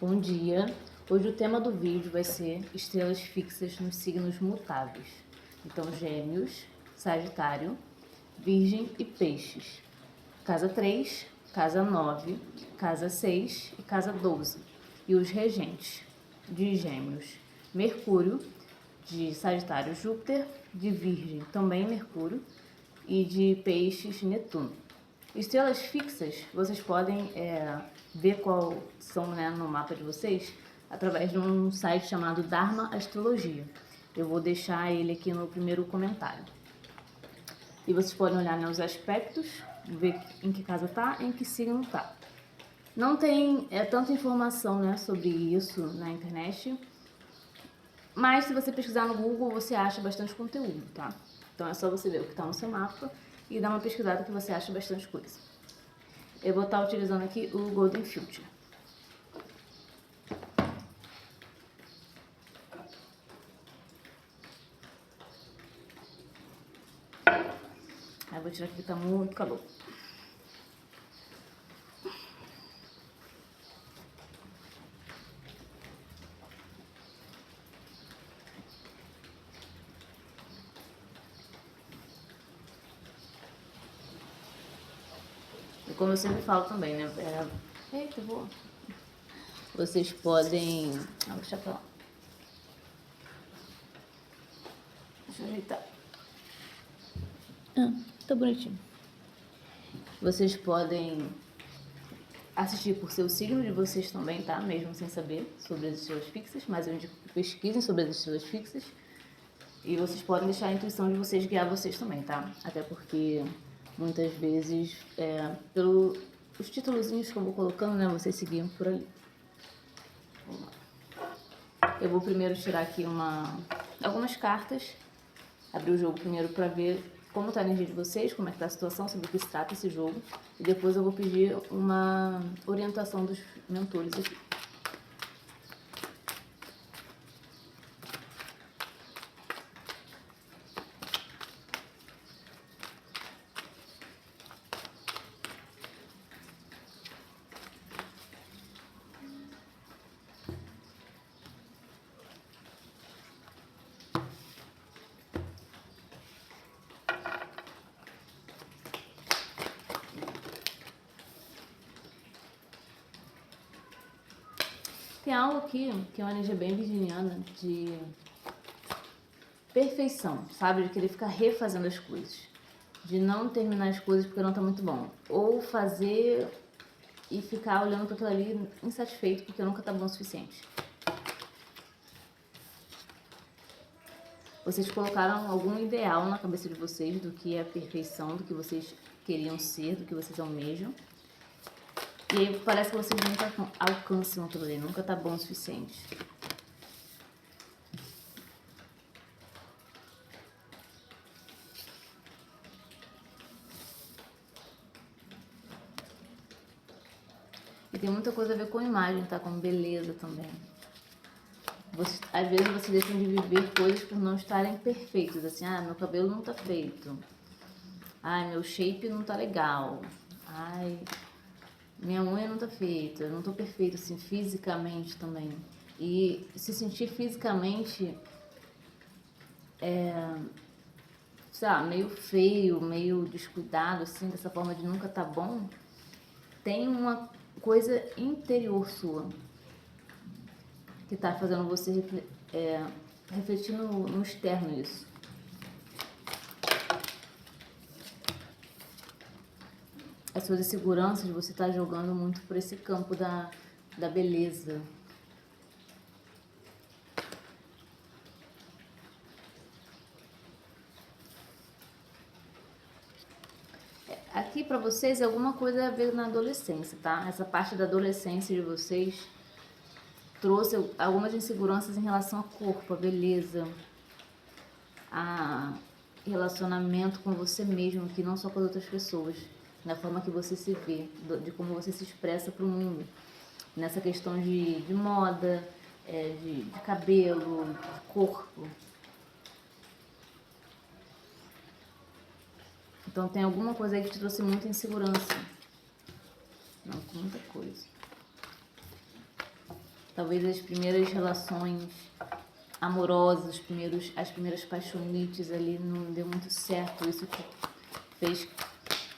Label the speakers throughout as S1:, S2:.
S1: Bom dia! Hoje o tema do vídeo vai ser estrelas fixas nos signos mutáveis. Então, Gêmeos, Sagitário, Virgem e Peixes. Casa 3, Casa 9, Casa 6 e Casa 12. E os regentes de Gêmeos, Mercúrio, de Sagitário, Júpiter, de Virgem, também Mercúrio, e de Peixes, Netuno. Estrelas fixas, vocês podem ver qual são, né, no mapa de vocês através de um site chamado Dharma Astrologia. Eu vou deixar ele aqui no primeiro comentário. E vocês podem olhar nos aspectos, ver em que casa tá, em que signo tá. Não tem tanta informação, né, sobre isso na internet, mas se você pesquisar no Google, você acha bastante conteúdo, tá? Então é só você ver o que está no seu mapa e dar uma pesquisada que você acha bastante coisa. Eu vou estar utilizando aqui o Golden Filter. Aí vou tirar aqui que tá muito calor. E como eu sempre falo também, né? Eita, boa. Vocês podem... Ah, vou deixar pra lá. Deixa eu ajeitar. Tá bonitinho. Vocês podem assistir por seu signo de vocês também, tá? Mesmo sem saber sobre as estrelas fixas, mas eu indico que pesquisem sobre as estrelas fixas. E vocês podem deixar a intuição de vocês guiar vocês também, tá? Até porque muitas vezes, pelos títulozinhos que eu vou colocando, né, vocês seguiam por ali. Vamos lá. Eu vou primeiro tirar aqui algumas cartas, abrir o jogo primeiro para ver como tá a energia de vocês, como é que tá a situação, sobre o que se trata esse jogo. E depois eu vou pedir uma orientação dos mentores aqui. Tem algo aqui que é uma energia bem virginiana de perfeição, sabe? De querer ficar refazendo as coisas. De não terminar as coisas porque não tá muito bom. Ou fazer e ficar olhando para aquilo ali insatisfeito porque nunca tá bom o suficiente. Vocês colocaram algum ideal na cabeça de vocês do que é a perfeição, do que vocês queriam ser, do que vocês almejam. E aí parece que vocês nunca alcançam aquilo ali, nunca tá bom o suficiente. E tem muita coisa a ver com imagem, tá? Com beleza também. Às vezes vocês deixam de viver coisas por não estarem perfeitos. Assim, meu cabelo não tá feito. Meu shape não tá legal. Minha unha não tá feita. Eu não tô perfeito, assim, fisicamente também. E se sentir fisicamente, sei lá, meio feio, meio descuidado, assim, dessa forma de nunca tá bom, tem uma coisa interior sua que tá fazendo você refletir no externo isso. As suas inseguranças, você tá jogando muito por esse campo da beleza. Aqui pra vocês é alguma coisa a ver na adolescência, tá? Essa parte da adolescência de vocês trouxe algumas inseguranças em relação ao corpo, a beleza, a relacionamento com você mesmo, que não só com as outras pessoas, na forma que você se vê, de como você se expressa para o mundo, nessa questão de moda, de cabelo, de corpo. Então tem alguma coisa aí que te trouxe muita insegurança. Não, muita coisa. Talvez as primeiras relações amorosas, as primeiras paixonites ali não deu muito certo. Isso te fez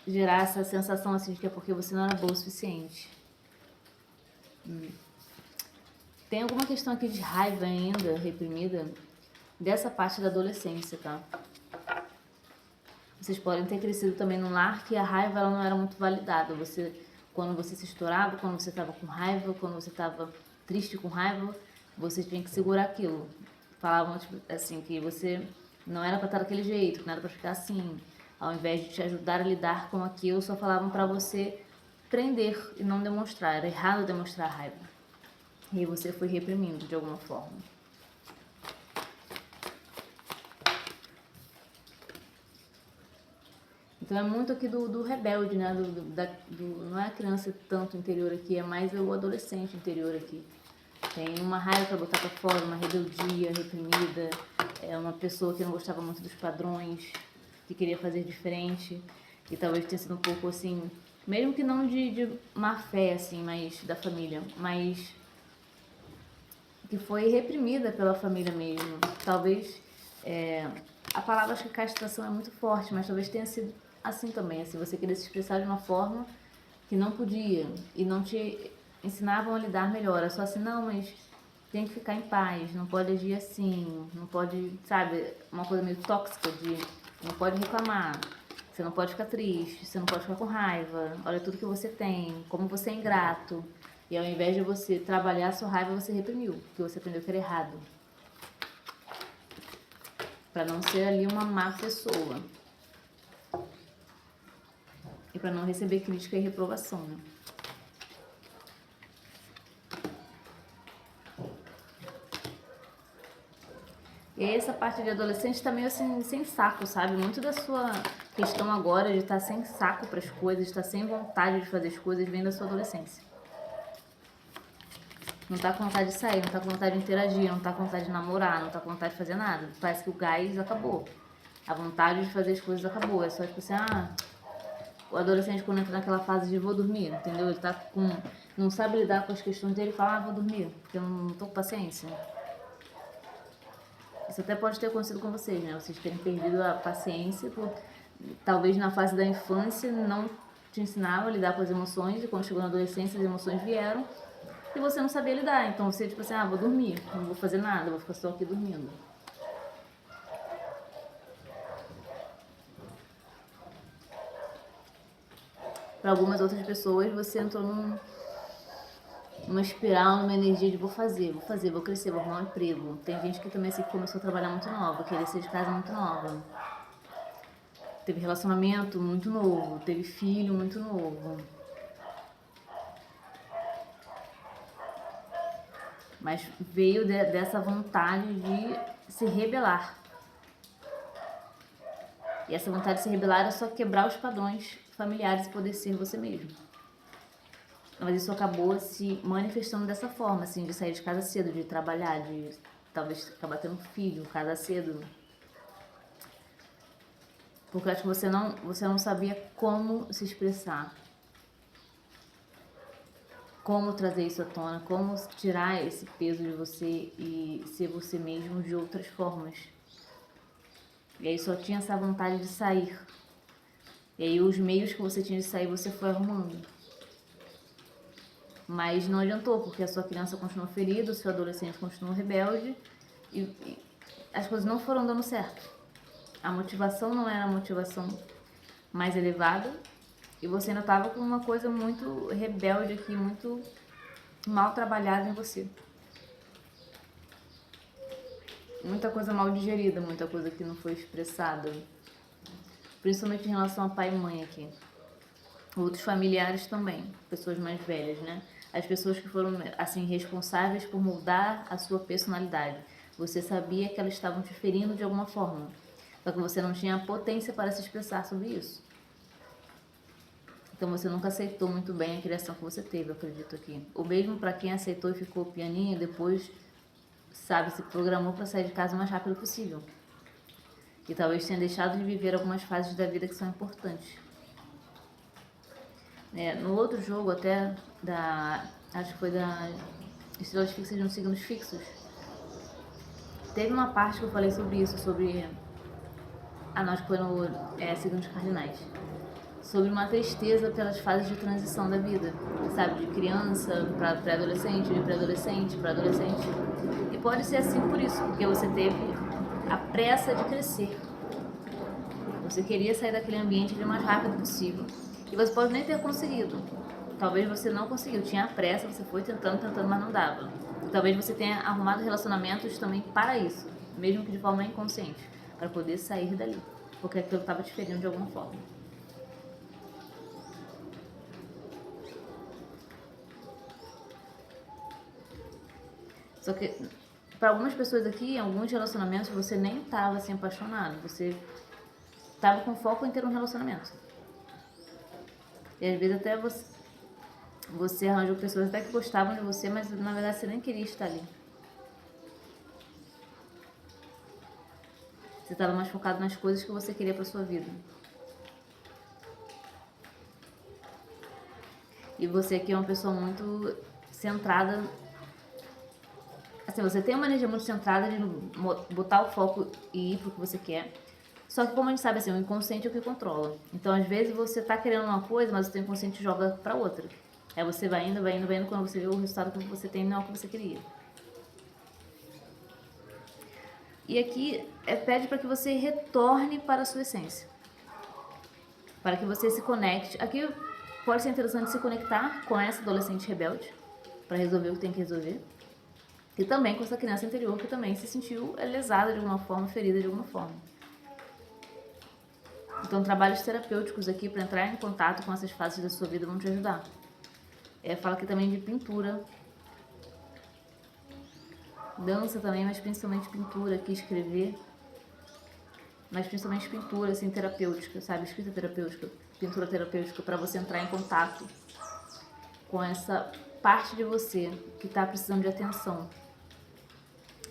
S1: gerar essa sensação assim de que é porque você não era boa o suficiente. Tem alguma questão aqui de raiva ainda reprimida dessa parte da adolescência, tá? Vocês podem ter crescido também num lar que a raiva ela não era muito validada. Quando você se estourava, quando você estava com raiva, quando você estava triste com raiva, você tinha que segurar aquilo. Falavam tipo, assim que você não era para estar daquele jeito, que não era para ficar assim. Ao invés de te ajudar a lidar com aquilo, só falavam para você prender e não demonstrar. Era errado demonstrar raiva. E aí você foi reprimindo de alguma forma. Então é muito aqui do rebelde, né? Não é a criança tanto interior aqui, é mais o adolescente interior aqui. Tem uma raiva para botar para fora, uma rebeldia reprimida, é uma pessoa que não gostava muito dos padrões, que queria fazer diferente, e talvez tenha sido um pouco assim, mesmo que não de má fé, assim, mas da família, mas que foi reprimida pela família mesmo. Talvez, a palavra acho que castração é muito forte, mas talvez tenha sido assim também, assim, você queria se expressar de uma forma que não podia, e não te ensinavam a lidar melhor, era só assim, não, mas tem que ficar em paz, não pode agir assim, não pode, sabe, uma coisa meio tóxica de não pode reclamar, você não pode ficar triste, você não pode ficar com raiva, olha tudo que você tem, como você é ingrato. E ao invés de você trabalhar a sua raiva, você reprimiu, porque você aprendeu que era errado. Para não ser ali uma má pessoa. E para não receber crítica e reprovação, né? E essa parte de adolescente tá meio assim, sem saco, sabe? Muito da sua questão agora de estar sem saco para as coisas, de estar sem vontade de fazer as coisas, vem da sua adolescência. Não tá com vontade de sair, não tá com vontade de interagir, não tá com vontade de namorar, não tá com vontade de fazer nada. Parece que o gás acabou. A vontade de fazer as coisas acabou. É só tipo assim, o adolescente quando entra naquela fase de vou dormir, entendeu? Ele tá com... não sabe lidar com as questões dele e fala, vou dormir, porque eu não tô com paciência. Isso até pode ter acontecido com vocês, né? Vocês terem perdido a paciência por... talvez na fase da infância não te ensinava a lidar com as emoções, e quando chegou na adolescência as emoções vieram e você não sabia lidar. Então você tipo assim, vou dormir, não vou fazer nada, vou ficar só aqui dormindo. Para algumas outras pessoas você entrou numa espiral, numa energia de vou fazer, vou crescer, vou arrumar um emprego. Tem gente que também assim, começou a trabalhar muito nova, querer sair de casa muito nova. Teve relacionamento muito novo, teve filho muito novo. Mas veio dessa vontade de se rebelar. E essa vontade de se rebelar é só quebrar os padrões familiares e poder ser você mesmo. Mas isso acabou se manifestando dessa forma, assim, de sair de casa cedo, de trabalhar, de talvez acabar tendo filho, casar cedo. Porque eu acho que você não sabia como se expressar. Como trazer isso à tona, como tirar esse peso de você e ser você mesmo de outras formas. E aí só tinha essa vontade de sair. E aí os meios que você tinha de sair você foi arrumando. Mas não adiantou, porque a sua criança continuou ferida, o seu adolescente continuou rebelde e as coisas não foram dando certo. A motivação não era a motivação mais elevada e você ainda estava com uma coisa muito rebelde aqui, muito mal trabalhada em você. Muita coisa mal digerida, muita coisa que não foi expressada. Principalmente em relação a pai e mãe aqui. Outros familiares também, pessoas mais velhas, né? As pessoas que foram, assim, responsáveis por mudar a sua personalidade. Você sabia que elas estavam te ferindo de alguma forma, só que você não tinha a potência para se expressar sobre isso. Então você nunca aceitou muito bem a criação que você teve, eu acredito aqui. Ou mesmo para quem aceitou e ficou pianinho, depois, sabe, se programou para sair de casa o mais rápido possível. E talvez tenha deixado de viver algumas fases da vida que são importantes. No outro jogo até, acho que foi da estrelas fixas nos signos fixos. Teve uma parte que eu falei sobre isso, sobre... não, acho que foi no signos cardinais. Sobre uma tristeza pelas fases de transição da vida, sabe? De criança para pré-adolescente, de pré-adolescente para adolescente. E pode ser assim por isso, porque você teve a pressa de crescer. Você queria sair daquele ambiente o mais rápido possível. E você pode nem ter conseguido. Talvez você não conseguiu, tinha pressa, você foi tentando, mas não dava. Talvez você tenha arrumado relacionamentos também para isso, mesmo que de forma inconsciente, para poder sair dali, porque aquilo estava te ferindo de alguma forma. Só que para algumas pessoas aqui, em alguns relacionamentos, você nem estava assim apaixonado, você estava com foco em ter um relacionamento. E às vezes até você arranjou pessoas até que gostavam de você, mas na verdade você nem queria estar ali. Você estava mais focado nas coisas que você queria para sua vida. E você aqui é uma pessoa muito centrada. Assim, você tem uma energia muito centrada de botar o foco e ir pro que você quer. Só que como a gente sabe, assim, o inconsciente é o que controla. Então, às vezes, você tá querendo uma coisa, mas o seu inconsciente joga pra outra. Aí você vai indo, quando você vê o resultado que você tem, não é o que você queria. E aqui pede para que você retorne para a sua essência. Para que você se conecte. Aqui pode ser interessante se conectar com essa adolescente rebelde, para resolver o que tem que resolver. E também com essa criança interior que também se sentiu lesada de alguma forma, ferida de alguma forma. Então, trabalhos terapêuticos aqui para entrar em contato com essas fases da sua vida vão te ajudar. Fala aqui também de pintura. Dança também, mas principalmente pintura aqui, escrever. Mas principalmente pintura, assim, terapêutica, sabe? Escrita terapêutica, pintura terapêutica, para você entrar em contato com essa parte de você que está precisando de atenção.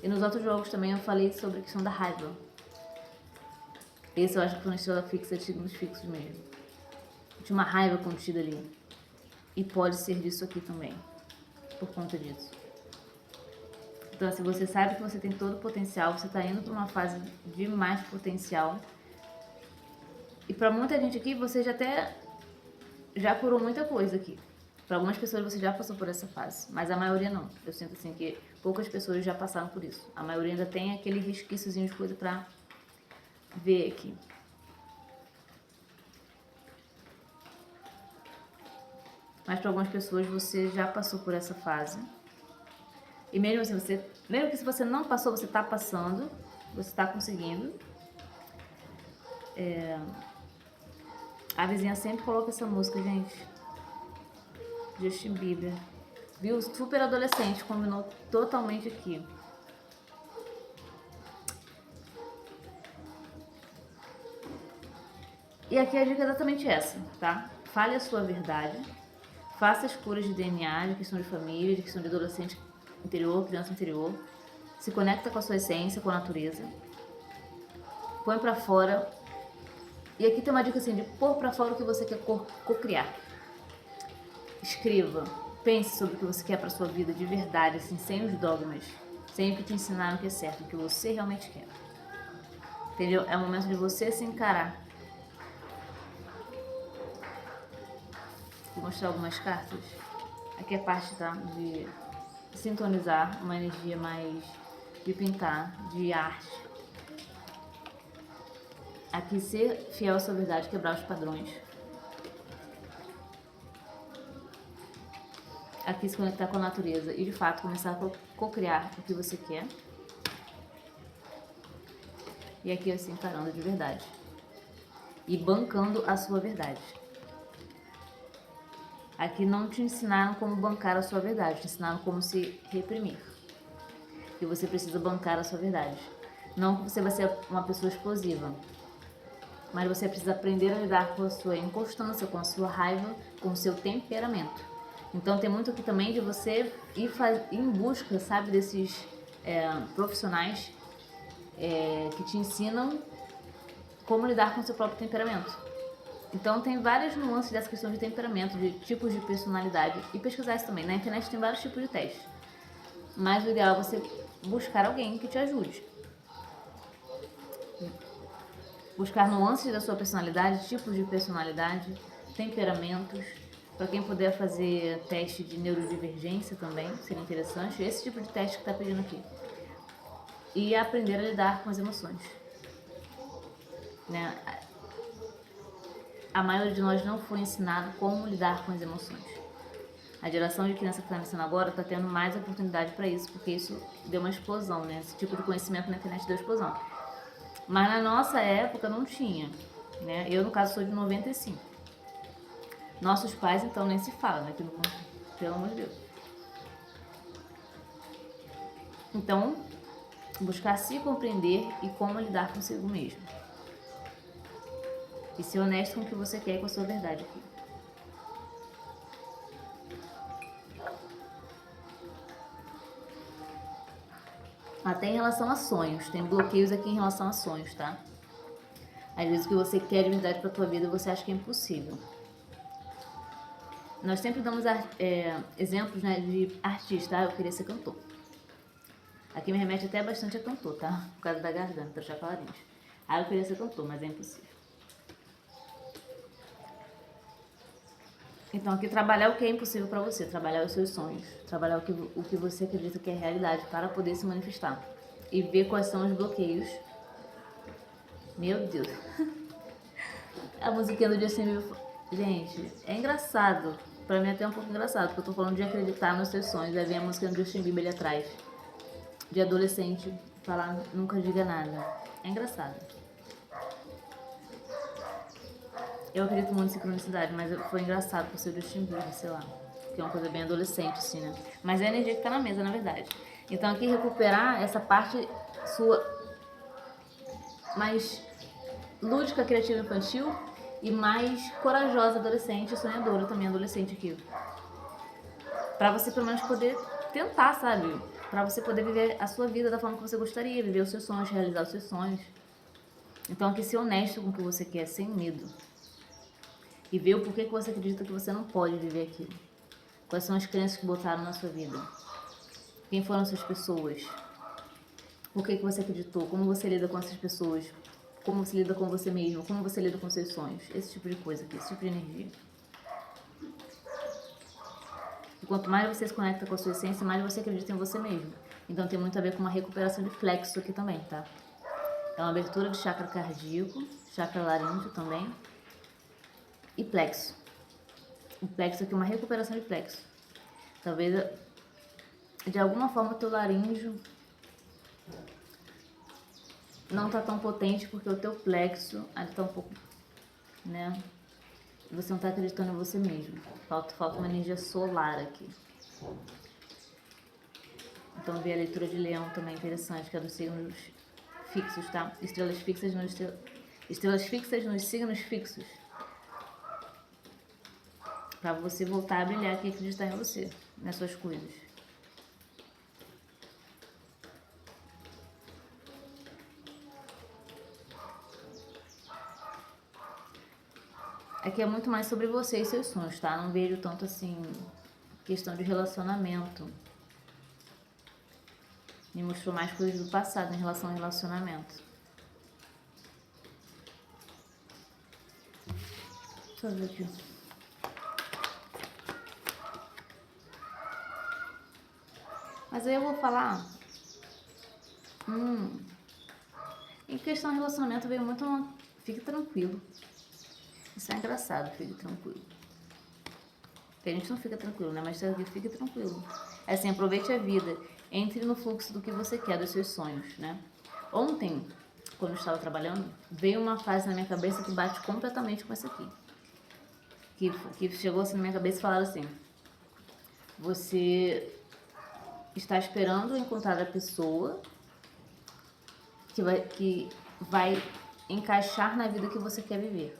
S1: E nos outros jogos também eu falei sobre a questão da raiva. Esse eu acho que foi uma estrela fixa de signos fixos mesmo. Tinha uma raiva contida ali. E pode ser disso aqui também, por conta disso. Então, se você sabe que você tem todo o potencial, você está indo para uma fase de mais potencial. E para muita gente aqui, você já curou muita coisa aqui. Para algumas pessoas você já passou por essa fase, mas a maioria não. Eu sinto assim que poucas pessoas já passaram por isso. A maioria ainda tem aquele resquíciozinho de coisa para ver aqui. Mas para algumas pessoas você já passou por essa fase. E mesmo assim, mesmo que se você não passou, você está passando, você está conseguindo. A vizinha sempre coloca essa música, gente. Justin Bieber. Viu? Super adolescente, combinou totalmente aqui. E aqui a dica é exatamente essa, tá? Fale a sua verdade. Faça as curas de DNA, de questão de família, de questão de adolescente interior, criança interior. Se conecta com a sua essência, com a natureza. Põe pra fora. E aqui tem uma dica assim, de pôr pra fora o que você quer co-criar. Escreva. Pense sobre o que você quer pra sua vida de verdade, assim, sem os dogmas. Sem o que te ensinaram que é certo, o que você realmente quer. Entendeu? É o momento de você se encarar. Vou mostrar algumas cartas. Aqui é a parte, tá? De sintonizar uma energia mais de pintar, de arte. Aqui ser fiel à sua verdade, quebrar os padrões. Aqui se conectar com a natureza e de fato começar a co-criar o que você quer. E aqui assim, encarando de verdade. E bancando a sua verdade. Aqui não te ensinaram como bancar a sua verdade, te ensinaram como se reprimir. E você precisa bancar a sua verdade. Não que você vai ser uma pessoa explosiva, mas você precisa aprender a lidar com a sua inconstância, com a sua raiva, com o seu temperamento. Então tem muito aqui também de você ir em busca, sabe, desses profissionais que te ensinam como lidar com o seu próprio temperamento. Então tem várias nuances dessa questão de temperamento, de tipos de personalidade. E pesquisar isso também. Na internet tem vários tipos de testes. mais o ideal é você buscar alguém que te ajude. Buscar nuances da sua personalidade, tipos de personalidade, temperamentos. Para quem puder fazer teste de neurodivergência também, seria interessante. Esse tipo de teste que está pedindo aqui. E aprender a lidar com as emoções. Né? A maioria de nós não foi ensinado como lidar com as emoções. A geração de criança que está nascendo agora está tendo mais oportunidade para isso, porque isso deu uma explosão, né? Esse tipo de conhecimento na internet deu explosão. Mas na nossa época não tinha, né? Eu, no caso, sou de 95. Nossos pais, então, nem se fala, né? Pelo amor de Deus. Então, buscar se compreender e como lidar consigo mesmo. E ser honesto com o que você quer e com a sua verdade aqui. Até em relação a sonhos. Tem bloqueios aqui em relação a sonhos, tá? Às vezes o que você quer de verdade pra tua vida você acha que é impossível. Nós sempre damos exemplos, né, de artista. Eu queria ser cantor. Aqui me remete até bastante a cantor, tá? Por causa da garganta, chapalarinhos. Eu queria ser cantor, mas é impossível. Então aqui trabalhar o que é impossível para você, trabalhar os seus sonhos, trabalhar o que você acredita que é realidade para poder se manifestar. E ver quais são os bloqueios. Meu Deus. A musiquinha do Justin Bieber. Gente, é engraçado. Pra mim é até um pouco engraçado, porque eu tô falando de acreditar nos seus sonhos. Aí vem a música do Justin Bieber ali atrás. De adolescente, falar nunca diga nada. É engraçado. Eu acredito muito em sincronicidade, mas foi engraçado por ser Justin Bieber, sei lá. Que é uma coisa bem adolescente, assim, né? Mas é a energia que tá na mesa, na verdade. Então aqui recuperar essa parte sua mais lúdica, criativa, infantil e mais corajosa, adolescente, sonhadora também, adolescente aqui. Pra você pelo menos poder tentar, sabe? Pra você poder viver a sua vida da forma que você gostaria, viver os seus sonhos, realizar os seus sonhos. Então aqui ser honesto com o que você quer, sem medo. E ver o porquê que você acredita que você não pode viver aquilo. Quais são as crenças que botaram na sua vida? Quem foram essas pessoas? Por que você acreditou? Como você lida com essas pessoas? Como você lida com você mesmo? Como você lida com seus sonhos? Esse tipo de coisa aqui, esse tipo de energia. E quanto mais você se conecta com a sua essência, mais você acredita em você mesmo. Então tem muito a ver com uma recuperação de flexo aqui também, tá? É uma abertura de chakra cardíaco, chakra laríngeo também. E plexo. O plexo aqui é uma recuperação de plexo. Talvez, de alguma forma, o teu laríngeo não tá tão potente porque o teu plexo ainda tá um pouco, né? Você não tá acreditando em você mesmo. Falta uma energia solar aqui. Então ver a leitura de leão também é interessante, que é dos signos fixos, tá? Estrelas fixas nos signos fixos. Pra você voltar a brilhar aqui e acreditar em você, nas suas coisas. Aqui é muito mais sobre você e seus sonhos, tá? Não vejo tanto assim, questão de relacionamento. Me mostrou mais coisas do passado em relação ao relacionamento. Deixa eu ver aqui. Mas aí eu vou falar. Em questão de relacionamento veio muito uma... Fique tranquilo. Isso é engraçado, fique tranquilo. Porque a gente não fica tranquilo, né? Mas fique tranquilo. É assim, aproveite a vida. Entre no fluxo do que você quer, dos seus sonhos, né? Ontem, quando eu estava trabalhando, veio uma frase na minha cabeça que bate completamente com essa aqui. Que chegou assim na minha cabeça e falaram assim: você está esperando encontrar a pessoa que vai encaixar na vida que você quer viver,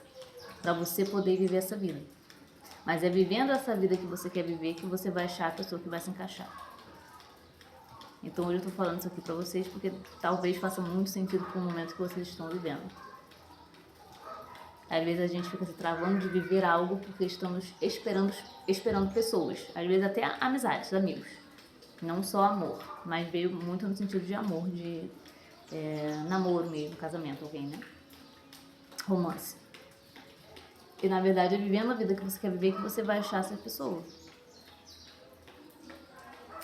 S1: para você poder viver essa vida. Mas é vivendo essa vida que você quer viver que você vai achar a pessoa que vai se encaixar. Então hoje eu tô falando isso aqui pra vocês porque talvez faça muito sentido com o momento que vocês estão vivendo. Às vezes a gente fica se travando de viver algo porque estamos esperando pessoas. Às vezes até amizades, amigos. Não só amor, mas veio muito no sentido de amor, de namoro mesmo, casamento, alguém, né? Romance. E na verdade é vivendo a vida que você quer viver que você vai achar essa pessoa.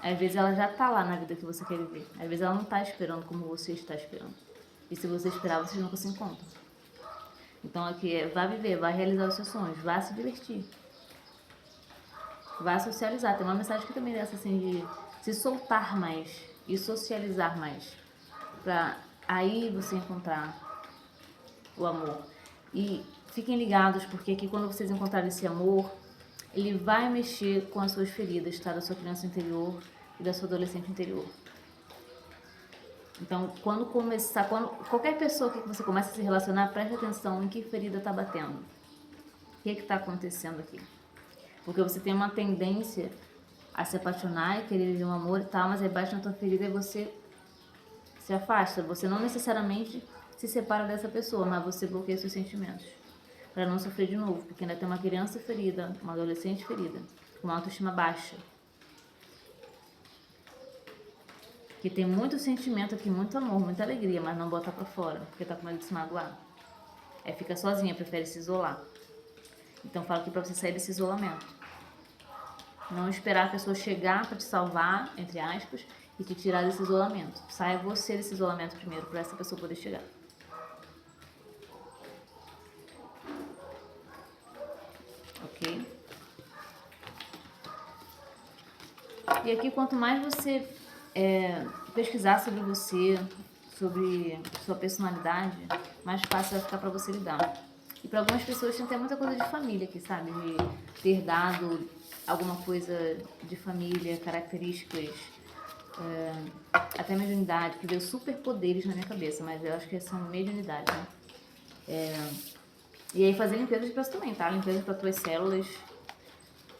S1: Às vezes ela já tá lá na vida que você quer viver. Às vezes ela não tá esperando como você está esperando. E se você esperar, vocês nunca se encontram. Então aqui vá viver, vá realizar os seus sonhos, vá se divertir. Vá socializar. Tem uma mensagem que também dessa assim de se soltar mais e socializar mais. Pra aí você encontrar o amor. E fiquem ligados, porque aqui quando vocês encontrarem esse amor, ele vai mexer com as suas feridas, tá? Da sua criança interior e da sua adolescente interior. Então, quando qualquer pessoa que você começa a se relacionar, preste atenção em que ferida tá batendo. O que tá acontecendo aqui? Porque você tem uma tendência a se apaixonar e querer viver um amor e tal, mas aí bate na tua ferida e você se afasta. Você não necessariamente se separa dessa pessoa, mas você bloqueia seus sentimentos. Para não sofrer de novo, porque ainda tem uma criança ferida, uma adolescente ferida, com uma autoestima baixa. Que tem muito sentimento aqui, muito amor, muita alegria, mas não bota pra fora, porque tá com medo de se magoar. Aí fica sozinha, prefere se isolar. Então falo aqui pra você sair desse isolamento. Não esperar a pessoa chegar pra te salvar, entre aspas, e te tirar desse isolamento. Saia você desse isolamento primeiro, pra essa pessoa poder chegar. Ok? E aqui, quanto mais você pesquisar sobre você, sobre sua personalidade, mais fácil vai ficar pra você lidar. E para algumas pessoas tem até muita coisa de família aqui, sabe? De ter dado alguma coisa de família, características, até mediunidade, que deu superpoderes na minha cabeça, mas eu acho que são mediunidade, né? E aí fazer limpeza de peço também, tá? Limpeza para tuas células,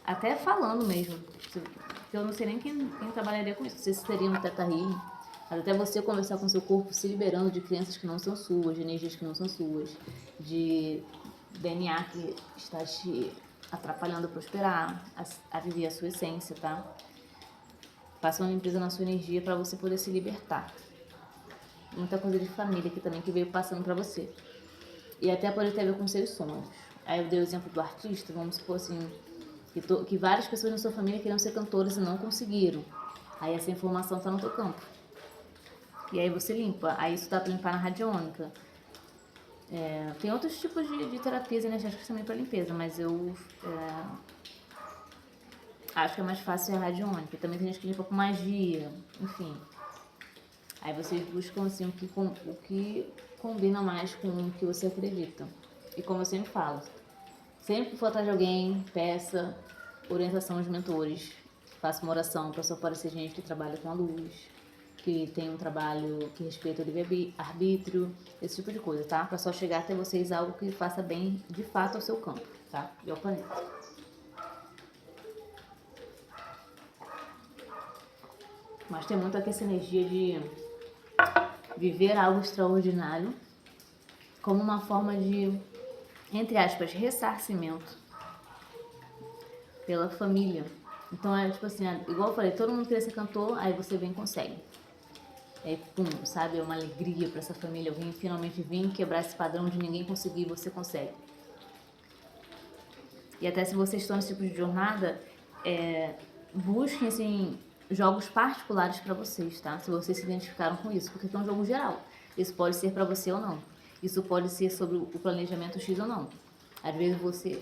S1: até falando mesmo. Eu não sei nem quem trabalharia com isso. Não sei se seria um teta healing, mas até você conversar com seu corpo, se liberando de crenças que não são suas, de energias que não são suas, de DNA que está te atrapalhando a prosperar, a viver a sua essência, tá? Faça uma limpeza na sua energia para você poder se libertar. Muita coisa de família aqui também que veio passando para você. E até pode ter a ver com seus sonhos. Aí eu dei o exemplo do artista, vamos supor assim, que várias pessoas na sua família queriam ser cantores e não conseguiram. Aí essa informação está no teu campo. E aí você limpa. Aí isso dá para limpar na radiônica. Tem outros tipos de terapias energéticas também para limpeza, mas eu acho que é mais fácil a radiônica. Também tem gente que limpa com magia, enfim. Aí vocês buscam assim, o que combina mais com o que você acredita. E como eu sempre falo, sempre que for atrás de alguém, peça orientação aos mentores. Faça uma oração para só aparecer gente que trabalha com a luz, que tem um trabalho que respeita o livre-arbítrio, esse tipo de coisa, tá? Para só chegar até vocês algo que faça bem de fato ao seu campo, tá? E ao planeta. Mas tem muito aqui essa energia de viver algo extraordinário como uma forma de, entre aspas, ressarcimento pela família. Então é tipo assim, igual eu falei, todo mundo queria ser cantor, aí você vem e consegue. Aí pum, sabe, é uma alegria pra essa família. Eu finalmente vim quebrar esse padrão de ninguém conseguir e você consegue. E até se vocês estão nesse tipo de jornada, busquem assim, jogos particulares pra vocês, tá? Se vocês se identificaram com isso, porque é um jogo geral. Isso pode ser pra você ou não. Isso pode ser sobre o planejamento X ou não. Às vezes você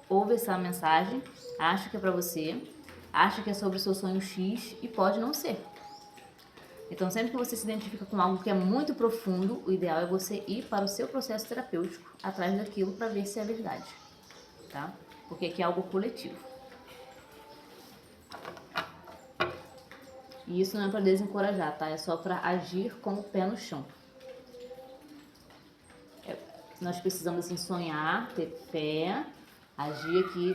S1: ouve essa mensagem, acha que é pra você, acha que é sobre o seu sonho X e pode não ser. Então, sempre que você se identifica com algo que é muito profundo, o ideal é você ir para o seu processo terapêutico, atrás daquilo, para ver se é verdade, tá? Porque aqui é algo coletivo. E isso não é para desencorajar, tá? É só para agir com o pé no chão. Nós precisamos, assim, sonhar, ter fé, agir aqui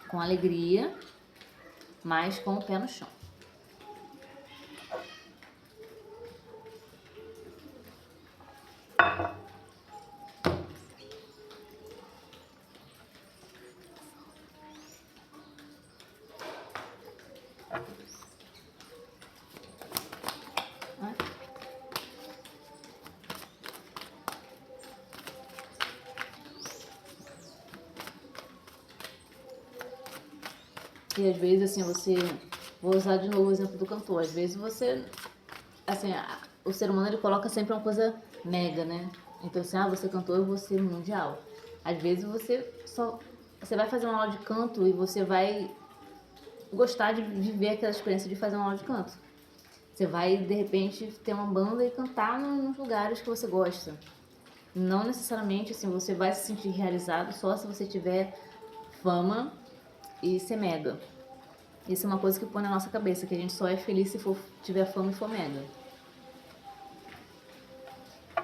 S1: com alegria, mas com o pé no chão. porque às vezes, assim, você... Vou usar de novo o exemplo do cantor. Às vezes você... Assim, o ser humano, ele coloca sempre uma coisa mega, né? Então, assim, você cantou, eu vou ser mundial. Às vezes você vai fazer uma aula de canto e você vai gostar de viver aquela experiência de fazer uma aula de canto. Você vai, de repente, ter uma banda e cantar nos lugares que você gosta. Não necessariamente, assim, você vai se sentir realizado só se você tiver fama e ser mega. Isso é uma coisa que põe na nossa cabeça, que a gente só é feliz se tiver fama e for mega.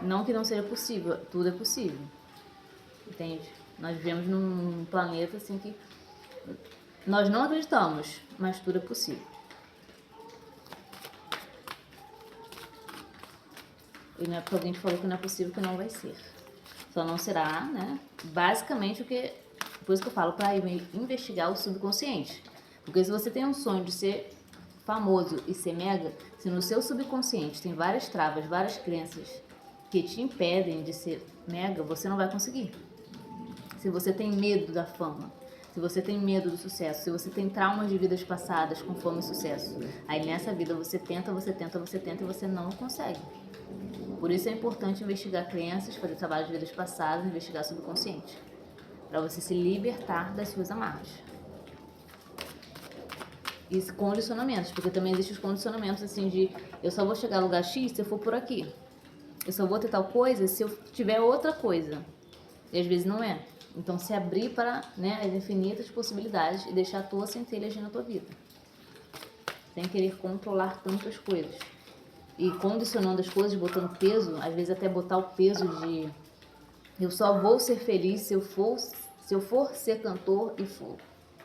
S1: Não que não seja possível, tudo é possível. Entende? Nós vivemos num planeta assim que nós não acreditamos, mas tudo é possível. E não é porque alguém te falou que não é possível que não vai ser. Só não será, né? Basicamente por isso que eu falo, para investigar o subconsciente. Porque se você tem um sonho de ser famoso e ser mega, se no seu subconsciente tem várias travas, várias crenças que te impedem de ser mega, você não vai conseguir. Se você tem medo da fama, se você tem medo do sucesso, se você tem traumas de vidas passadas com fama e sucesso, aí nessa vida você tenta e você não consegue. Por isso é importante investigar crenças, fazer trabalho de vidas passadas, investigar subconsciente, para você se libertar das suas amarras. E condicionamentos, porque também existem os condicionamentos assim de eu só vou chegar a lugar X se eu for por aqui. Eu só vou ter tal coisa se eu tiver outra coisa. E às vezes não é. Então se abrir para, né, as infinitas possibilidades e deixar a tua centelha agir na tua vida. Sem querer controlar tantas coisas. E condicionando as coisas, botando peso, às vezes até botar o peso de eu só vou ser feliz se eu for ser cantor e for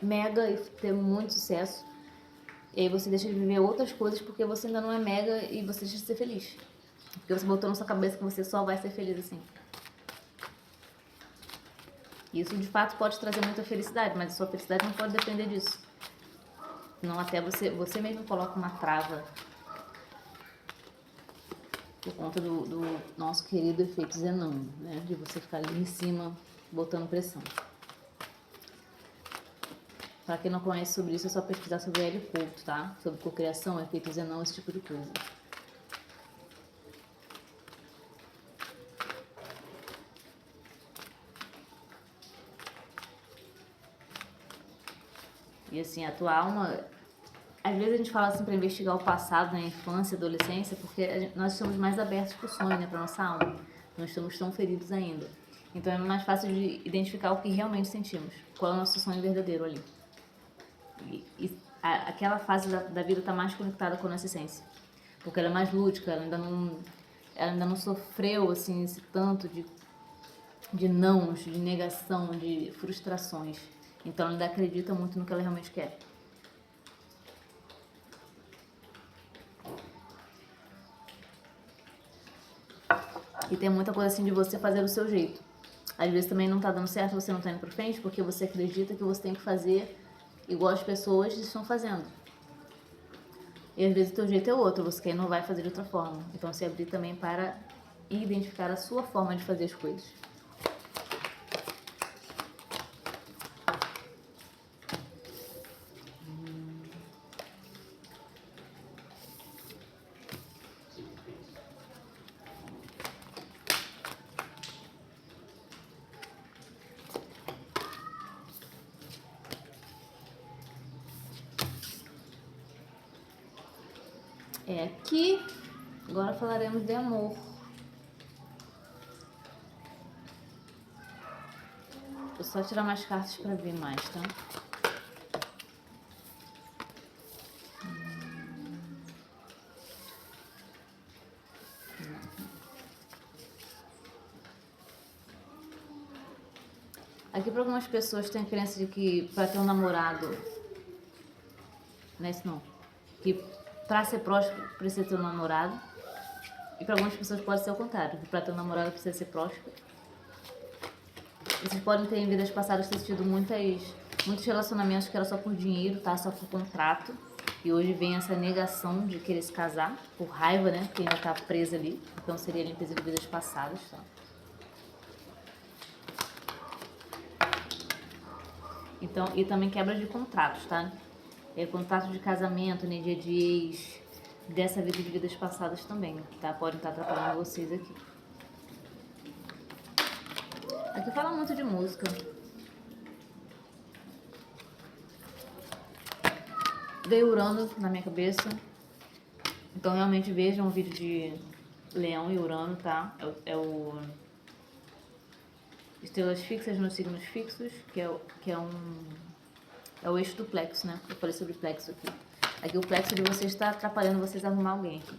S1: mega e ter muito sucesso. E aí você deixa de viver outras coisas porque você ainda não é mega e você deixa de ser feliz. Porque você botou na sua cabeça que você só vai ser feliz assim. Isso de fato pode trazer muita felicidade, mas a sua felicidade não pode depender disso. Senão até você mesmo coloca uma trava por conta do nosso querido efeito Zenon, né? De você ficar ali em cima botando pressão. Para quem não conhece sobre isso, é só pesquisar sobre o Hélio Couto, tá? Sobre cocriação, efeito Zenon, esse tipo de coisa. E assim, a tua alma... Às vezes a gente fala assim para investigar o passado, na infância, adolescência, porque nós estamos mais abertos para o sonho, né? Para nossa alma. Não estamos tão feridos ainda. Então é mais fácil de identificar o que realmente sentimos. Qual é o nosso sonho verdadeiro ali. Aquela fase da vida está mais conectada com a nossa essência. Porque ela é mais lúdica, ela ainda não sofreu assim, esse tanto de nãos, de negação, de frustrações. Então ela ainda acredita muito no que ela realmente quer. E tem muita coisa assim de você fazer do seu jeito. Às vezes também não tá dando certo, você não tá indo pra frente, porque você acredita que você tem que fazer igual as pessoas estão fazendo. E às vezes o teu jeito é outro, você quer não vai fazer de outra forma. Então se abrir também para identificar a sua forma de fazer as coisas. É aqui. Agora falaremos de amor. Vou só tirar mais cartas para ver mais, tá? Aqui para algumas pessoas tem a crença de que para ter um namorado, não é isso não, que para ser próspero precisa ter um namorado. E para algumas pessoas pode ser o contrário, que para ter um namorado precisa ser próspero. Vocês podem ter em vidas passadas ter tido muitos relacionamentos que era só por dinheiro, tá? Só por contrato. E hoje vem essa negação de querer se casar, por raiva, né? Porque ainda tá presa ali. Então seria limpeza de vidas passadas, tá? Então, e também quebra de contratos, tá? contato de casamento, energia de ex, dessa vida de vidas passadas também, tá? Podem estar atrapalhando vocês aqui. Aqui fala muito de música. Veio Urano na minha cabeça. Então realmente vejam um vídeo de Leão e Urano, tá? É o estrelas fixas nos signos fixos, que é o eixo do plexo, né? Eu falei sobre plexo aqui. Aqui o plexo de vocês está atrapalhando vocês a arrumar alguém aqui.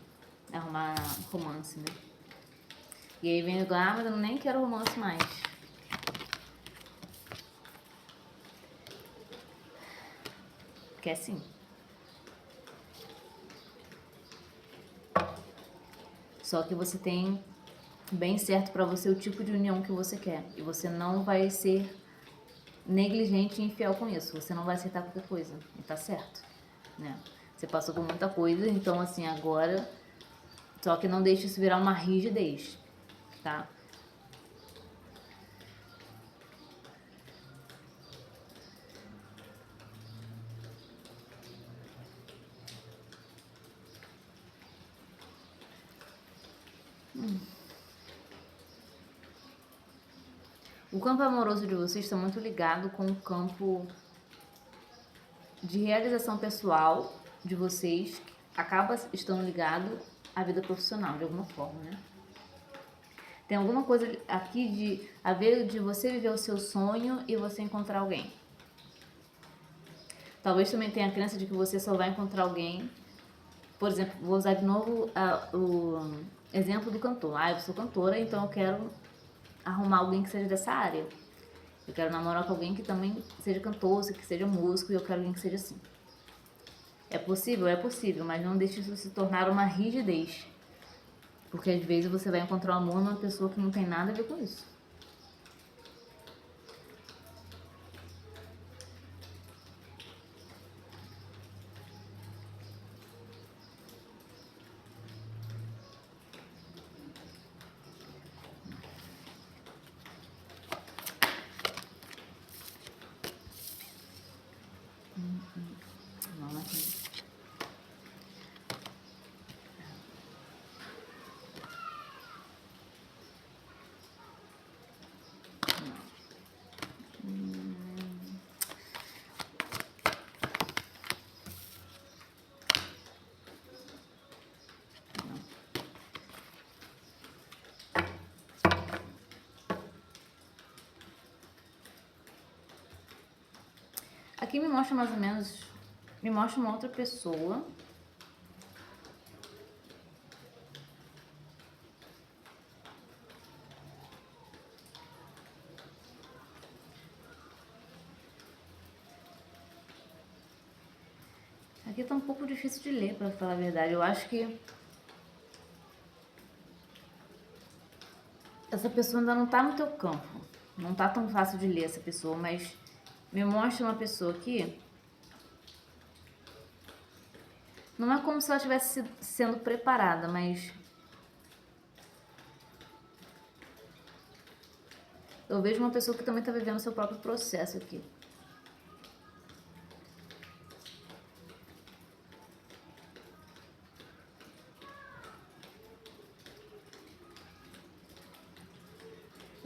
S1: Arrumar romance, né? E aí vem o mas eu nem quero romance mais. Quer sim. Só que você tem bem certo pra você o tipo de união que você quer. E você não vai ser negligente e infiel com isso. Você não vai aceitar qualquer coisa. E tá certo, né? Você passou por muita coisa, então assim, agora... Só que não deixe isso virar uma rigidez, tá? O campo amoroso de vocês está muito ligado com o campo de realização pessoal de vocês, que acaba estando ligado à vida profissional, de alguma forma, né? Tem alguma coisa aqui de a ver de você viver o seu sonho e você encontrar alguém. Talvez também tenha a crença de que você só vai encontrar alguém. Por exemplo, vou usar de novo o exemplo do cantor. Eu sou cantora, então eu quero arrumar alguém que seja dessa área. Eu quero namorar com alguém que também seja cantor, que seja músico, e eu quero alguém que seja assim. É possível? É possível, mas não deixe isso se tornar uma rigidez. Porque às vezes você vai encontrar um amor numa pessoa que não tem nada a ver com isso. Não, aqui. Aqui me mostra mais ou menos, me mostra uma outra pessoa. Aqui tá um pouco difícil de ler, pra falar a verdade. Eu acho que essa pessoa ainda não tá no teu campo. Não tá tão fácil de ler essa pessoa, mas me mostra uma pessoa aqui. Não é como se ela estivesse sendo preparada, mas eu vejo uma pessoa que também está vivendo seu próprio processo aqui.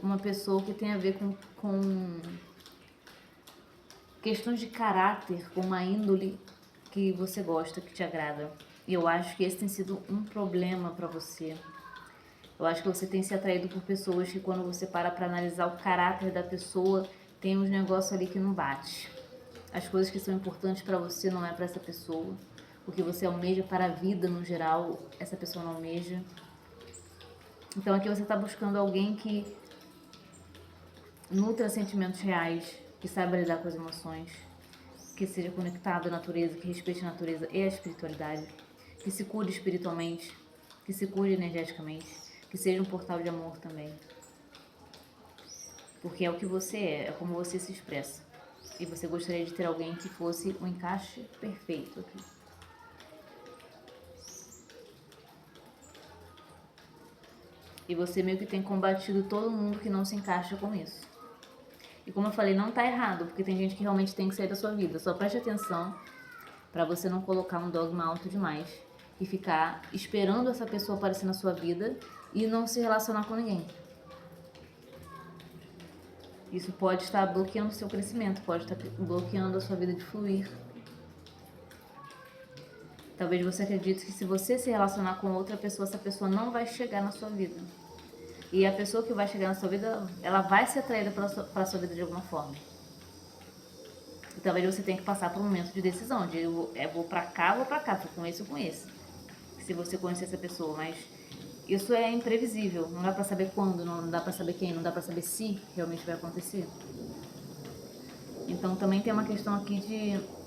S1: Uma pessoa que tem a ver com questões de caráter, com uma índole que você gosta, que te agrada. E eu acho que esse tem sido um problema para você. Eu acho que você tem se atraído por pessoas que quando você para analisar o caráter da pessoa, tem uns negócios ali que não bate. As coisas que são importantes para você não é para essa pessoa. O que você almeja para a vida no geral, essa pessoa não almeja. Então aqui você está buscando alguém que nutra sentimentos reais, que saiba lidar com as emoções, que seja conectado à natureza, que respeite a natureza e a espiritualidade, que se cure espiritualmente, que se cure energeticamente, que seja um portal de amor também. Porque é o que você é como você se expressa. E você gostaria de ter alguém que fosse um encaixe perfeito aqui. E você meio que tem combatido todo mundo que não se encaixa com isso. E como eu falei, não tá errado, porque tem gente que realmente tem que sair da sua vida. Só preste atenção para você não colocar um dogma alto demais e ficar esperando essa pessoa aparecer na sua vida e não se relacionar com ninguém. Isso pode estar bloqueando o seu crescimento, pode estar bloqueando a sua vida de fluir. Talvez você acredite que se você se relacionar com outra pessoa, essa pessoa não vai chegar na sua vida. E a pessoa que vai chegar na sua vida, ela vai ser atraída para a sua vida de alguma forma. E talvez você tenha que passar por um momento de decisão, de vou pra cá, vou pra cá, vou com esse ou com esse. Se você conhecer essa pessoa, mas isso é imprevisível, não dá pra saber quando, não dá pra saber quem, não dá pra saber se realmente vai acontecer. Então também tem uma questão aqui de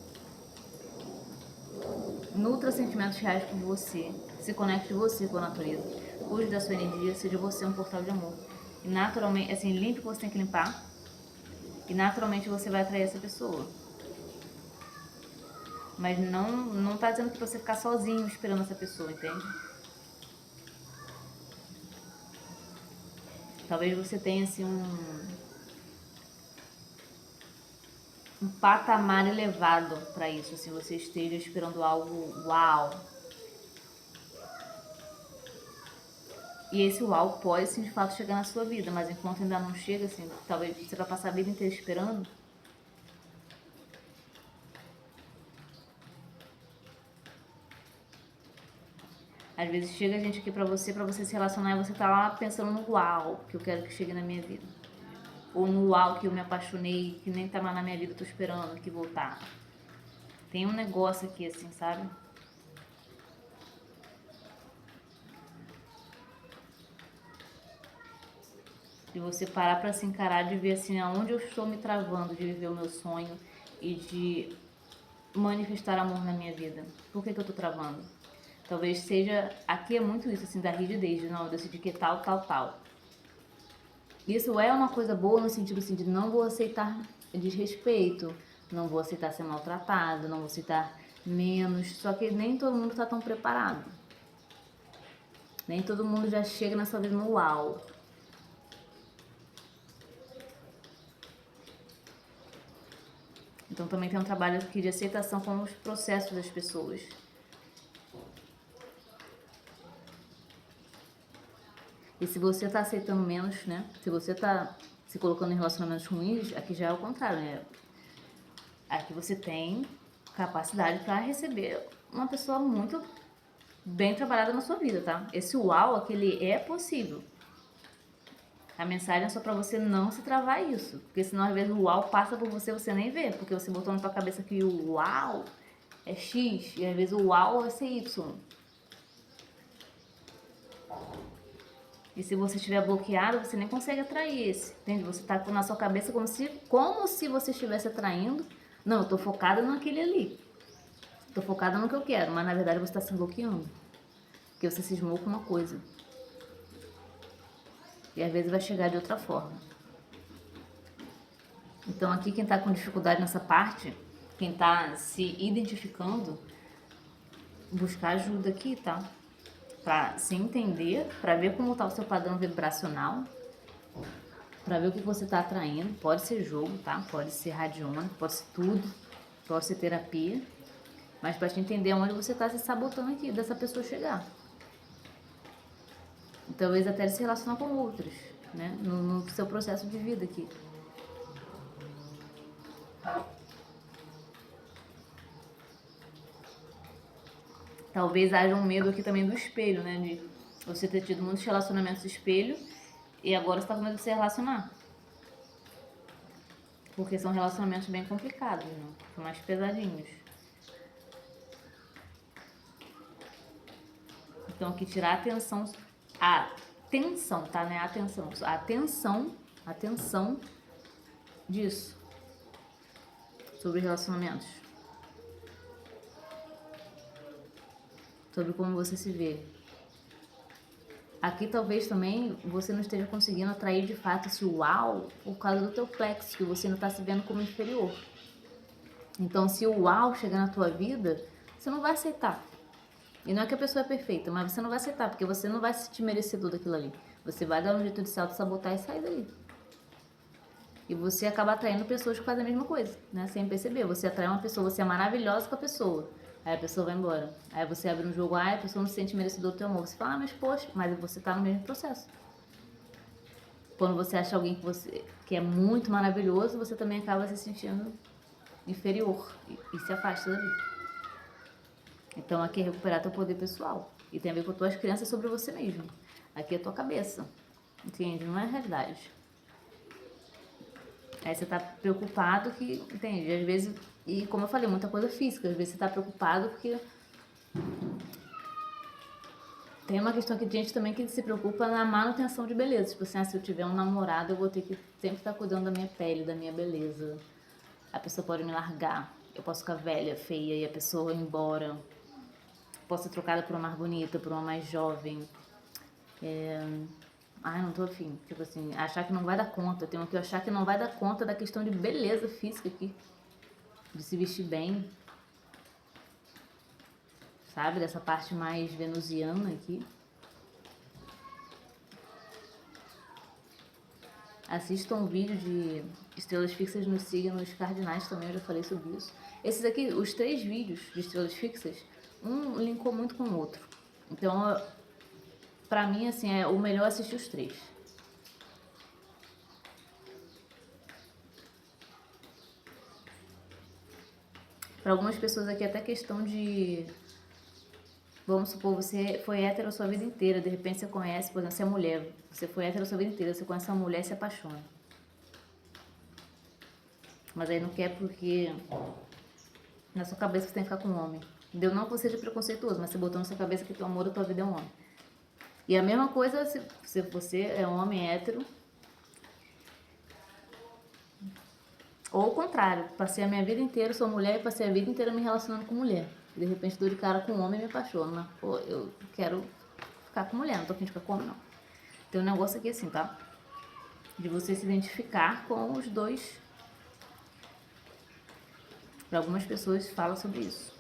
S1: nutra sentimentos reais por você, se conecte você com a natureza, cuide da sua energia, seja você um portal de amor. E naturalmente, assim, limpe o que você tem que limpar e naturalmente você vai atrair essa pessoa. Mas não tá dizendo que você ficar sozinho esperando essa pessoa, entende? Talvez você tenha assim um patamar elevado para isso, assim, você esteja esperando algo uau. E esse uau pode sim de fato chegar na sua vida, mas enquanto ainda não chega, assim, talvez você vai passar a vida inteira esperando. Às vezes chega gente aqui pra você se relacionar e você tá lá pensando no uau que eu quero que chegue na minha vida. Ou no uau que eu me apaixonei, que nem tá mais na minha vida, eu tô esperando que voltar. Tem um negócio aqui assim, sabe? De você parar pra se encarar, de ver assim aonde eu estou me travando de viver o meu sonho e de manifestar amor na minha vida. Por que eu tô travando? Talvez seja, aqui é muito isso assim, da rigidez, não, eu decidi que é tal, tal, tal. Isso é uma coisa boa no sentido assim, de não vou aceitar desrespeito, não vou aceitar ser maltratado, não vou aceitar menos, só que nem todo mundo tá tão preparado. Nem todo mundo já chega nessa vida no uau. Então também tem um trabalho aqui de aceitação com os processos das pessoas. E se você tá aceitando menos, né? Se você tá se colocando em relacionamentos ruins, aqui já é o contrário, né? Aqui você tem capacidade para receber uma pessoa muito bem trabalhada na sua vida, tá? Esse uau, aquele é possível. A mensagem é só pra você não se travar isso. Porque senão às vezes o uau passa por você, você nem vê. Porque você botou na tua cabeça que o uau é X e às vezes o uau vai ser Y. E se você estiver bloqueado, você nem consegue atrair esse, entende? Você tá na sua cabeça como se você estivesse atraindo. Não, eu tô focada naquele ali. Tô focada no que eu quero, mas na verdade você tá se bloqueando. Porque você cismou com uma coisa. E às vezes vai chegar de outra forma. Então aqui quem tá com dificuldade nessa parte, quem tá se identificando, buscar ajuda aqui, tá? Pra se entender, pra ver como tá o seu padrão vibracional, pra ver o que você tá atraindo. Pode ser jogo, tá? Pode ser radiônica, pode ser tudo, pode ser terapia. Mas pra te entender onde você tá se sabotando aqui, dessa pessoa chegar. E talvez até se relacionar com outros, né? No seu processo de vida aqui. Talvez haja um medo aqui também do espelho, né? De você ter tido muitos relacionamentos espelho e agora você tá com medo de se relacionar. Porque são relacionamentos bem complicados, né? São mais pesadinhos. Então aqui tirar a tensão, tá? Né? A tensão disso. Sobre relacionamentos. Sobre como você se vê. Aqui talvez também você não esteja conseguindo atrair de fato esse uau por causa do teu plexo, que você não está se vendo como inferior. Então se o uau chegar na tua vida, você não vai aceitar. E não é que a pessoa é perfeita, mas você não vai aceitar, porque você não vai se sentir merecedor daquilo ali. Você vai dar um jeito de se auto-sabotar e sair dali. E você acaba atraindo pessoas que fazem a mesma coisa, né? Sem perceber. Você atrai uma pessoa, você é maravilhosa com a pessoa. Aí a pessoa vai embora. Aí você abre um jogo, a pessoa não se sente merecedor do teu amor. Você fala, mas poxa, mas você tá no mesmo processo. Quando você acha alguém que é muito maravilhoso, você também acaba se sentindo inferior e se afasta dali. Então aqui é recuperar teu poder pessoal. E tem a ver com as tuas crenças sobre você mesmo. Aqui é a tua cabeça. Entende? Não é a realidade. Aí você tá preocupado que, entende? Às vezes, e como eu falei, muita coisa física. Às vezes você tá preocupado porque tem uma questão aqui de gente também que se preocupa na manutenção de beleza. Tipo assim, se eu tiver um namorado, eu vou ter que sempre estar cuidando da minha pele, da minha beleza. A pessoa pode me largar. Eu posso ficar velha, feia e a pessoa ir embora. Posso ser trocada por uma mais bonita, por uma mais jovem. Ai, não tô afim. Tipo assim, achar que não vai dar conta. Eu tenho que achar que não vai dar conta da questão de beleza física aqui. De se vestir bem. Sabe? Dessa parte mais venusiana aqui. Assista um vídeo de estrelas fixas nos signos cardinais também, eu já falei sobre isso. Esses aqui, os 3 vídeos de estrelas fixas, um linkou muito com o outro. Então, pra mim, assim, é o melhor assistir os 3. Para algumas pessoas aqui, até questão de... Vamos supor, você foi hétero a sua vida inteira, de repente você conhece, por exemplo, você é mulher, você foi hétero a sua vida inteira, você conhece uma mulher e se apaixona. Mas aí não quer porque na sua cabeça você tem que ficar com um homem. Entendeu? Não que você seja preconceituoso, mas você botou na sua cabeça que teu amor da tua vida é um homem. E a mesma coisa se você é um homem hétero. Ou o contrário, passei a minha vida inteira, sou mulher e passei a vida inteira me relacionando com mulher. De repente dou de cara com um homem e me apaixono. Mas, pô, eu quero ficar com mulher, não tô afim de ficar com homem, não. Tem um negócio aqui assim, tá? De você se identificar com os dois. Para algumas pessoas fala sobre isso.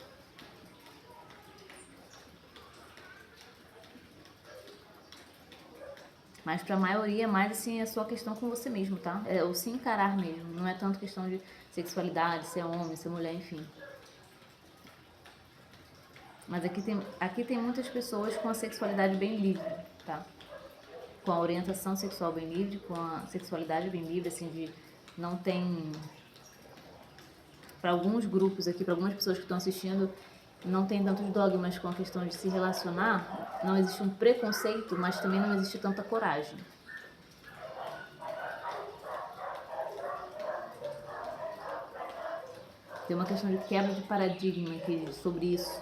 S1: Mas pra maioria, mais assim, é só questão com você mesmo, tá? É o se encarar mesmo. Não é tanto questão de sexualidade, ser homem, ser mulher, enfim. Mas aqui tem muitas pessoas com a sexualidade bem livre, tá? Com a orientação sexual bem livre, com a sexualidade bem livre, assim, de não tem... Para alguns grupos aqui, para algumas pessoas que estão assistindo, não tem tantos dogmas com a questão de se relacionar. Não existe um preconceito, mas também não existe tanta coragem. Tem uma questão de quebra de paradigma aqui sobre isso.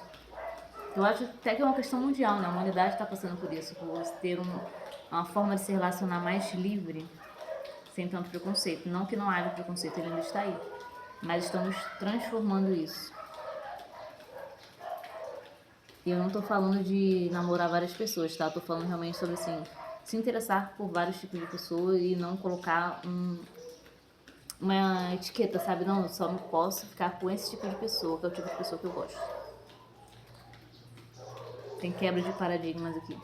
S1: Eu acho até que é uma questão mundial, né? A humanidade está passando por isso, por ter uma forma de se relacionar mais livre, sem tanto preconceito. Não que não haja preconceito, ele ainda está aí. Mas estamos transformando isso. E eu não tô falando de namorar várias pessoas, tá? Eu tô falando realmente sobre, assim, se interessar por vários tipos de pessoas e não colocar uma etiqueta, sabe? Não, eu só não posso ficar com esse tipo de pessoa, que é o tipo de pessoa que eu gosto. Tem quebra de paradigmas aqui.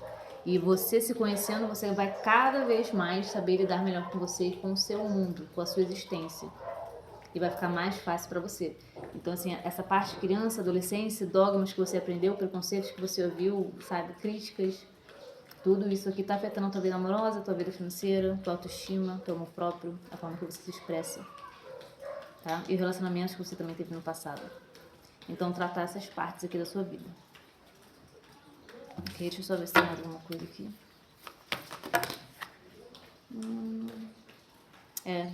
S1: E você se conhecendo, você vai cada vez mais saber lidar melhor com você e com o seu mundo, com a sua existência. E vai ficar mais fácil para você. Então, assim, essa parte de criança, adolescência, dogmas que você aprendeu, preconceitos que você ouviu, sabe, críticas, tudo isso aqui tá afetando a tua vida amorosa, a tua vida financeira, tua autoestima, teu amor próprio, a forma que você se expressa, tá? E os relacionamentos que você também teve no passado. Então, tratar essas partes aqui da sua vida. Ok, deixa eu só ver se tem mais alguma coisa aqui.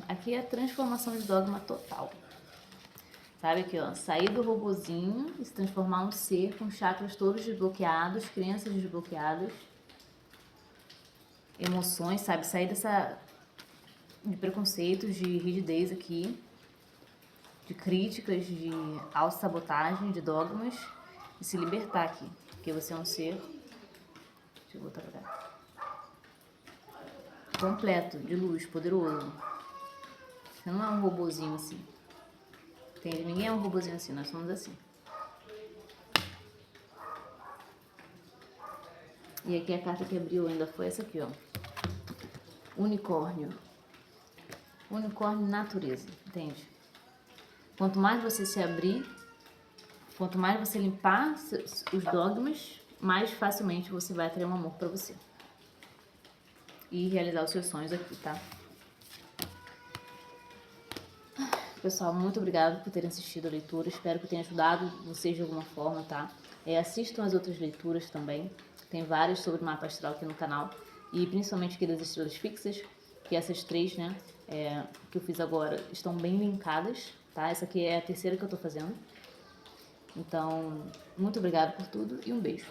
S1: Aqui é a transformação de dogma total. Sabe aqui, ó, sair do robozinho e se transformar num ser com chakras todos desbloqueados, crenças desbloqueadas, emoções, sabe? Sair de preconceitos, de rigidez aqui, de críticas, de autossabotagem, de dogmas e se libertar aqui. Porque você é um ser... Deixa eu voltar pra cá. Completo, de luz, poderoso. Você não é um robozinho assim. Ninguém é um robozinho assim, nós somos assim. E aqui a carta que abriu ainda foi essa aqui, ó. Unicórnio. Unicórnio natureza, entende? Quanto mais você se abrir, quanto mais você limpar os dogmas, mais facilmente você vai atrair um amor para você. E realizar os seus sonhos aqui, tá? Pessoal, muito obrigada por terem assistido a leitura. Espero que tenha ajudado vocês de alguma forma, tá? Assistam as outras leituras também. Tem várias sobre o mapa astral aqui no canal. E principalmente aqui das estrelas fixas, que essas 3, né, que eu fiz agora, estão bem linkadas, tá? Essa aqui é a terceira que eu tô fazendo. Então, muito obrigada por tudo e um beijo.